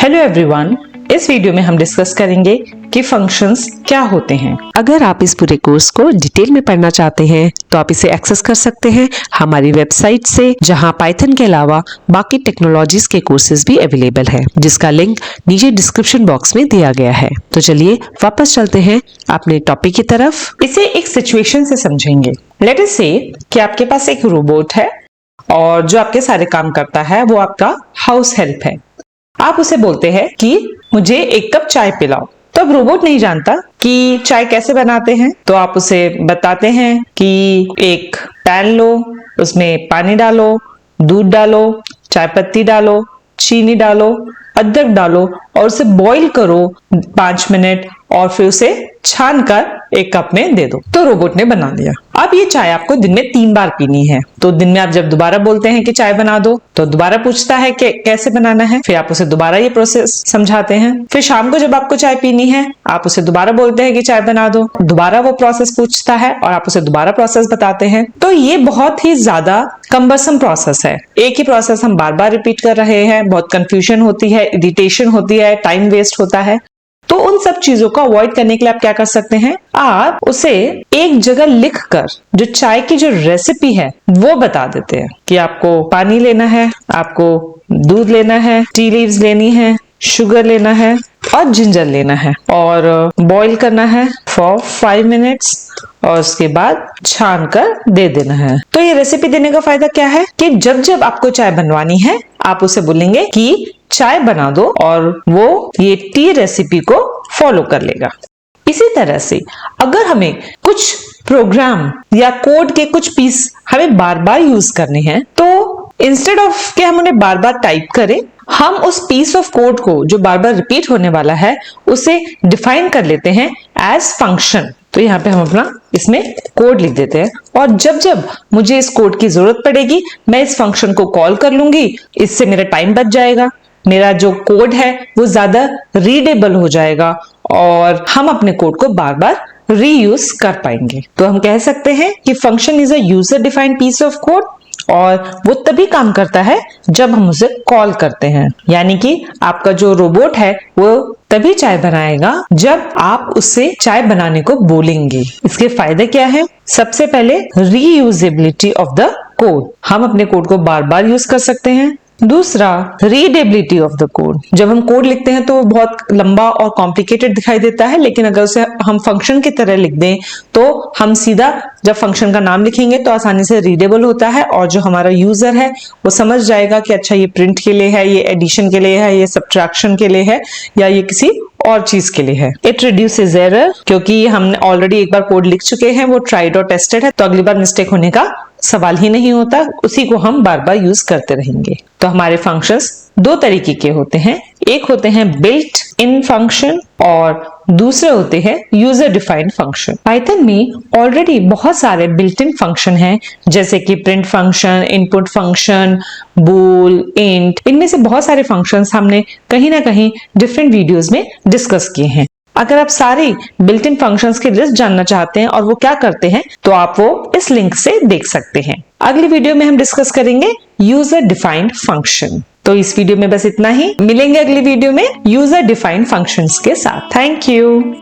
Hello everyone, इस video में हम डिस्कस करेंगे कि फंक्शंस क्या होते हैं। अगर आप इस पूरे कोर्स को डिटेल में पढ़ना चाहते हैं तो आप इसे एक्सेस कर सकते हैं हमारी वेबसाइट से, जहां पाइथन के अलावा बाकी टेक्नोलॉजीज के कोर्सेज भी अवेलेबल है, जिसका लिंक नीचे डिस्क्रिप्शन बॉक्स में दिया गया है। तो चलिए वापस चलते हैं अपने टॉपिक की तरफ। इसे एक सिचुएशन से समझेंगे। लेट अस से कि आपके पास एक रोबोट है और जो आपके सारे काम करता है वो आपका हाउस हेल्प है। आप उसे बोलते हैं कि मुझे एक कप चाय पिलाओ। तो अब रोबोट नहीं जानता कि चाय कैसे बनाते हैं, तो आप उसे बताते हैं कि एक पैन लो, उसमें पानी डालो, दूध डालो, चाय पत्ती डालो, चीनी डालो, अदरक डालो और उसे बॉईल करो 5 मिनट और फिर उसे छान कर एक कप में दे दो। तो रोबोट ने बना दिया। अब ये चाय आपको दिन में 3 बार पीनी है। तो दिन में आप जब दोबारा बोलते हैं कि चाय बना दो, तो दोबारा पूछता है कि कैसे बनाना है, फिर आप उसे दोबारा ये प्रोसेस समझाते हैं। फिर शाम को जब आपको चाय पीनी है, आप उसे दोबारा बोलते हैं कि चाय बना दो, दोबारा वो प्रोसेस पूछता है और आप उसे दोबारा प्रोसेस बताते हैं। तो ये बहुत ही ज्यादा कम्बरसम प्रोसेस है। एक ही प्रोसेस हम बार बार रिपीट कर रहे हैं, बहुत कंफ्यूजन होती है, इरिटेशन होती है, टाइम वेस्ट होता है। तो उन सब चीजों को अवॉइड करने के लिए आप क्या कर सकते हैं, आप उसे एक जगह लिखकर जो चाय की जो रेसिपी है वो बता देते हैं कि आपको पानी लेना है, आपको दूध लेना है, टी लीव्स लेनी है, शुगर लेना है और जिंजर लेना है और बॉईल करना है फॉर 5 मिनट्स और उसके बाद छान कर दे देना है। तो ये रेसिपी देने का फायदा क्या है कि जब जब आपको चाय बनवानी है आप उसे बोलेंगे कि चाय बना दो और वो ये टी रेसिपी को फॉलो कर लेगा। इसी तरह से अगर हमें कुछ प्रोग्राम या कोड के कुछ पीस हमें बार बार यूज करने हैं, तो इंस्टेड ऑफ कि हम उन्हें बार बार टाइप करें, हम उस पीस ऑफ कोड को जो बार बार रिपीट होने वाला है उसे डिफाइन कर लेते हैं एज फंक्शन। तो यहाँ पे हम अपना इसमें कोड लिख देते हैं और जब जब मुझे इस कोड की जरूरत पड़ेगी मैं इस फंक्शन को कॉल कर लूंगी। इससे मेरा टाइम बच जाएगा, मेरा जो कोड है वो ज्यादा रीडेबल हो जाएगा और हम अपने कोड को बार बार रीयूज कर पाएंगे। तो हम कह सकते हैं कि function is a user defined piece of code और वो तभी काम करता है जब हम उसे कॉल करते हैं। यानी कि आपका जो रोबोट है वो तभी चाय बनाएगा जब आप उससे चाय बनाने को बोलेंगे। इसके फायदे क्या है? सबसे पहले रीयूजेबिलिटी ऑफ द कोड, हम अपने कोड को बार बार यूज कर सकते हैं। दूसरा, रीडेबिलिटी ऑफ द कोड, जब हम कोड लिखते हैं तो बहुत लंबा और कॉम्प्लिकेटेड दिखाई देता है, लेकिन अगर उसे हम फंक्शन की तरह लिख दें तो हम सीधा जब फंक्शन का नाम लिखेंगे तो आसानी से रीडेबल होता है और जो हमारा यूजर है वो समझ जाएगा कि अच्छा ये प्रिंट के लिए है, ये एडिशन के लिए है, ये सब्ट्रैक्शन के लिए है या ये किसी और चीज के लिए है। इट रिड्यूसेस एरर, क्योंकि हमने ऑलरेडी एक बार कोड लिख चुके हैं, वो ट्राइड और टेस्टेड है, तो अगली बार मिस्टेक होने का सवाल ही नहीं होता, उसी को हम बार बार यूज करते रहेंगे। तो हमारे फंक्शंस 2 तरीके के होते हैं, एक होते हैं बिल्ट इन फंक्शन और दूसरे होते हैं यूजर डिफाइंड फंक्शन। पाइथन में ऑलरेडी बहुत सारे बिल्ट इन फंक्शन हैं, जैसे कि प्रिंट फंक्शन, इनपुट फंक्शन, बूल, इंट, इनमें से बहुत सारे फंक्शंस हमने कहीं ना कहीं डिफरेंट वीडियोस में डिस्कस किए हैं। अगर आप सारी बिल्ट इन फंक्शंस की लिस्ट जानना चाहते हैं और वो क्या करते हैं तो आप वो इस लिंक से देख सकते हैं। अगली वीडियो में हम डिस्कस करेंगे यूजर डिफाइंड फंक्शन। तो इस वीडियो में बस इतना ही, मिलेंगे अगली वीडियो में यूजर डिफाइंड फंक्शंस के साथ। Thank you.